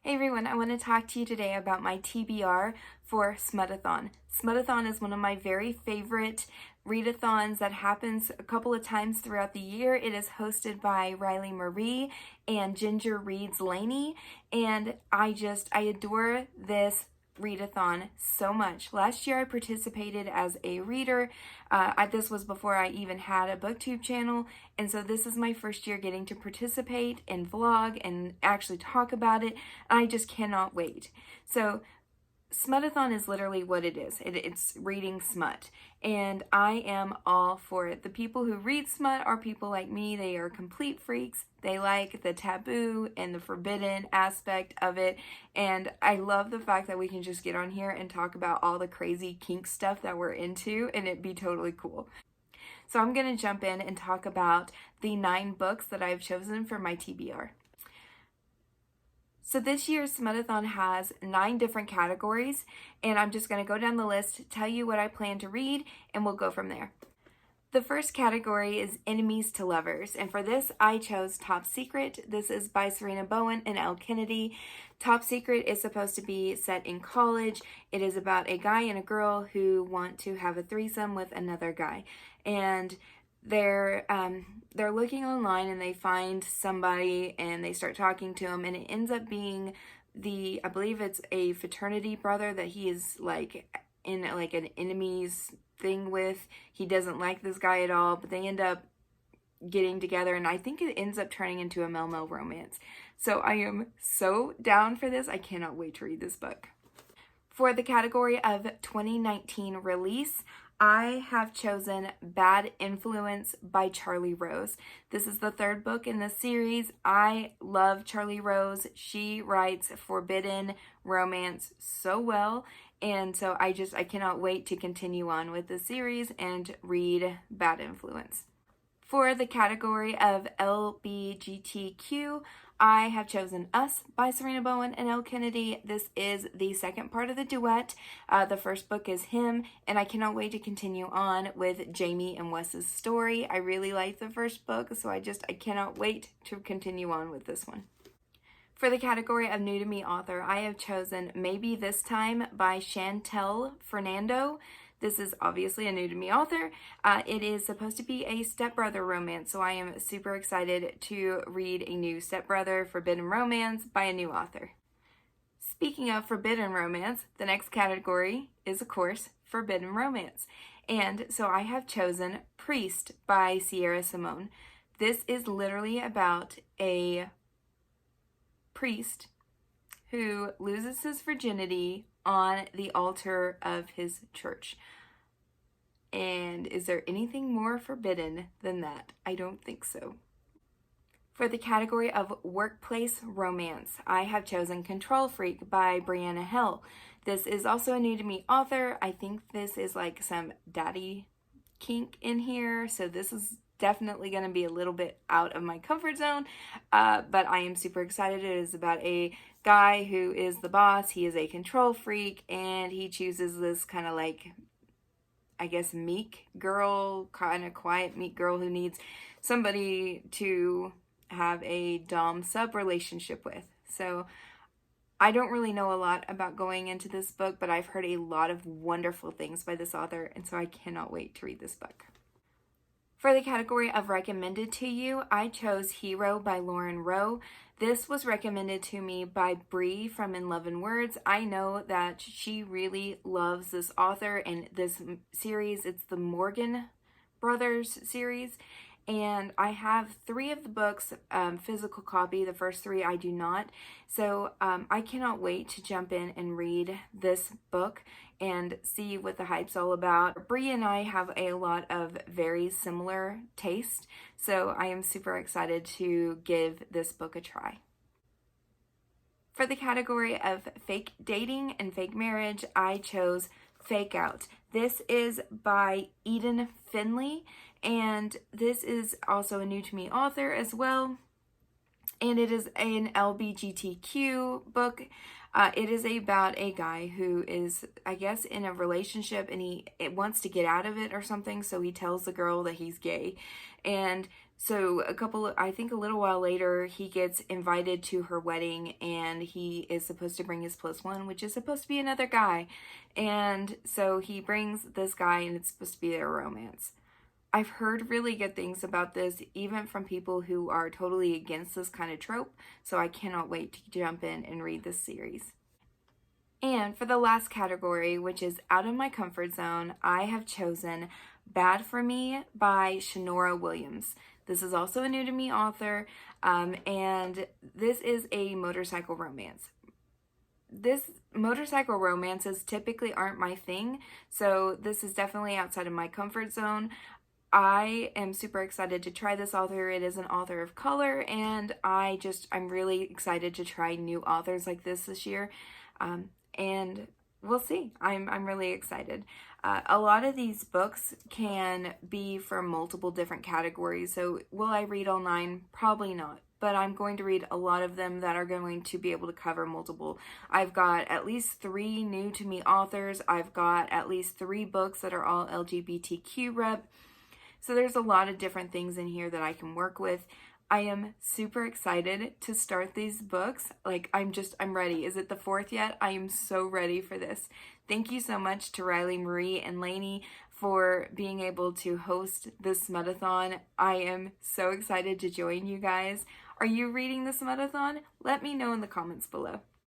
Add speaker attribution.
Speaker 1: Hey everyone, I want to talk to you today about my TBR for Smutathon. Smutathon is one of my very favorite readathons that happens a couple of times throughout the year. It is hosted by Riley Marie and GingerLovesLaney, and I adore this readathon so much. Last year I participated as a reader. This was before I even had a booktube channel, and so this is my first year getting to participate and vlog and actually talk about it. I just cannot wait. So Smutathon is literally what it is. It's reading smut, and I am all for it. The people who read smut are people like me. They are complete freaks. They like the taboo and the forbidden aspect of it, and I love the fact that we can just get on here and talk about all the crazy kink stuff that we're into, and it'd be totally cool. So I'm going to jump in and talk about the 9 books that I've chosen for my TBR. So this year's Smutathon has 9 different categories, and I'm just going to go down the list, tell you what I plan to read, and we'll go from there. The first category is Enemies to Lovers, and for this I chose Top Secret. This is by Serena Bowen and Elle Kennedy. Top Secret is supposed to be set in college. It is about a guy and a girl who want to have a threesome with another guy, and they're looking online and they find somebody and they start talking to him, and it ends up being I believe it's a fraternity brother that he is like in like an enemies thing with. He doesn't like this guy at all, but they end up getting together, and I think it ends up turning into a male-male romance. So I am so down for this. I cannot wait to read this book. For the category of 2019 release, I have chosen Bad Influence by Charlie Rose. This is the 3rd book in the series. I love Charlie Rose. She writes forbidden romance so well, and so I cannot wait to continue on with the series and read Bad Influence. For the category of LBGTQ, I have chosen Us by Serena Bowen and Elle Kennedy. This is the 2nd part of the duet. The first book is Him, and I cannot wait to continue on with Jamie and Wes's story. I really like the first book, so I cannot wait to continue on with this one. For the category of New to Me author, I have chosen Maybe This Time by Chantel Fernando. This is obviously a new to me author. It is supposed to be a stepbrother romance, so I am super excited to read a new stepbrother forbidden romance by a new author. Speaking of forbidden romance, the next category is, of course, forbidden romance. And so I have chosen Priest by Sierra Simone. This is literally about a priest who loses his virginity on the altar of his church. And is there anything more forbidden than that? I don't think so. For the category of workplace romance, I have chosen Control Freak by Brianna Hill. This is also a new to me author. I think this is like some daddy kink in here, so this is definitely going to be a little bit out of my comfort zone, but I am super excited. It is about a guy who is the boss. He is a control freak, and he chooses this kind of like, I guess, meek girl, kind of quiet meek girl who needs somebody to have a dom sub relationship with. So I don't really know a lot about going into this book, but I've heard a lot of wonderful things by this author, and so I cannot wait to read this book. For the category of recommended to you, I chose Hero by Lauren Rowe. This was recommended to me by Bree from In Love and Words. I know that she really loves this author and this series. It's the Morgan Brothers series, and I have 3 of the books, physical copy. The first 3 I do not. So I cannot wait to jump in and read this book and see what the hype's all about. Bree and I have a lot of very similar taste, so I am super excited to give this book a try. For the category of fake dating and fake marriage, I chose Fake Out. This is by Eden Finley, and this is also a new to me author as well, and it is an LBGTQ book. It is about a guy who is, I guess, in a relationship, and he wants to get out of it or something, so he tells the girl that he's gay. And So I think a little while later, he gets invited to her wedding, and he is supposed to bring his plus one, which is supposed to be another guy. And so he brings this guy, and it's supposed to be their romance. I've heard really good things about this, even from people who are totally against this kind of trope, so I cannot wait to jump in and read this series. And for the last category, which is out of my comfort zone, I have chosen Bad for Me by Shanora Williams. This is also a new to me author, and this is a motorcycle romance. Motorcycle romances typically aren't my thing, so this is definitely outside of my comfort zone. I am super excited to try this author. It is an author of color, and I'm really excited to try new authors like this year. And we'll see. I'm really excited. A lot of these books can be for multiple different categories. So will I read all 9? Probably not. But I'm going to read a lot of them that are going to be able to cover multiple. I've got at least 3 new to me authors. I've got at least 3 books that are all LGBTQ rep. So there's a lot of different things in here that I can work with. I am super excited to start these books. Like, I'm ready. Is it the 4th yet? I am so ready for this. Thank you so much to Riley Marie and Laney for being able to host this Smutathon. I am so excited to join you guys. Are you reading the Smutathon? Let me know in the comments below.